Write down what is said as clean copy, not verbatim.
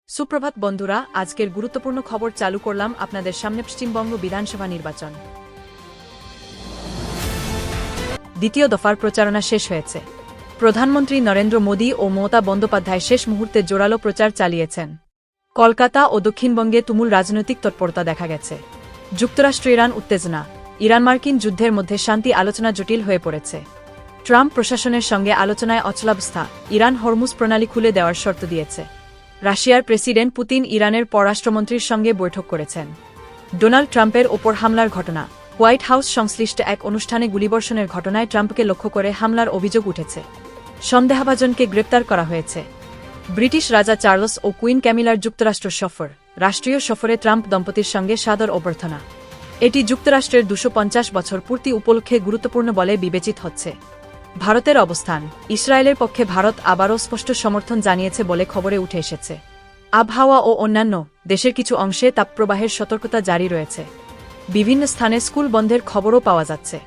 সুপ্রভাত বন্ধুরা, আজকের গুরুত্বপূর্ণ খবর চালু করলাম আপনাদের সামনে। পশ্চিমবঙ্গ বিধানসভা নির্বাচন দ্বিতীয় দফার প্রচারণা শেষ হয়েছে। প্রধানমন্ত্রী নরেন্দ্র মোদী ও মমতা বন্দ্যোপাধ্যায় শেষ মুহূর্তে জোরালো প্রচার চালিয়েছেন। কলকাতা ও দক্ষিণবঙ্গে তুমুল রাজনৈতিক তৎপরতা দেখা গেছে। যুক্তরাষ্ট্র ইরান উত্তেজনা, ইরান মার্কিন যুদ্ধের মধ্যে শান্তি আলোচনা জটিল হয়ে পড়েছে। ট্রাম্প প্রশাসনের সঙ্গে আলোচনায় অচলাবস্থা, ইরান হরমুজ প্রণালী খুলে দেওয়ার শর্ত দিয়েছে। রাশিয়ার প্রেসিডেন্ট পুতিন ইরানের পররাষ্ট্রমন্ত্রীর সঙ্গে বৈঠক করেছেন। ডোনাল্ড ট্রাম্পের ওপর হামলার ঘটনা, হোয়াইট হাউস সংশ্লিষ্ট এক অনুষ্ঠানে গুলিবর্ষণের ঘটনায় ট্রাম্পকে লক্ষ্য করে হামলার অভিযোগ উঠেছে। সন্দেহভাজনকে গ্রেপ্তার করা হয়েছে। ব্রিটিশ রাজা চার্লস ও কুইন ক্যামিলার যুক্তরাষ্ট্র সফর, রাষ্ট্রীয় সফরে ট্রাম্প দম্পতির সঙ্গে সাদর অভ্যর্থনা। এটি যুক্তরাষ্ট্রের 250 বছর পূর্তি উপলক্ষে গুরুত্বপূর্ণ বলে বিবেচিত হচ্ছে। ভারতের অবস্থান, ইসরায়েলের পক্ষে ভারত আবারও স্পষ্ট সমর্থন জানিয়েছে বলে খবরে উঠে এসেছে। আবহাওয়া ও অন্যান্য দেশের কিছু অংশে তাপপ্রবাহের সতর্কতা জারি রয়েছে। বিভিন্ন স্থানে স্কুল বন্ধের খবরও পাওয়া যাচ্ছে।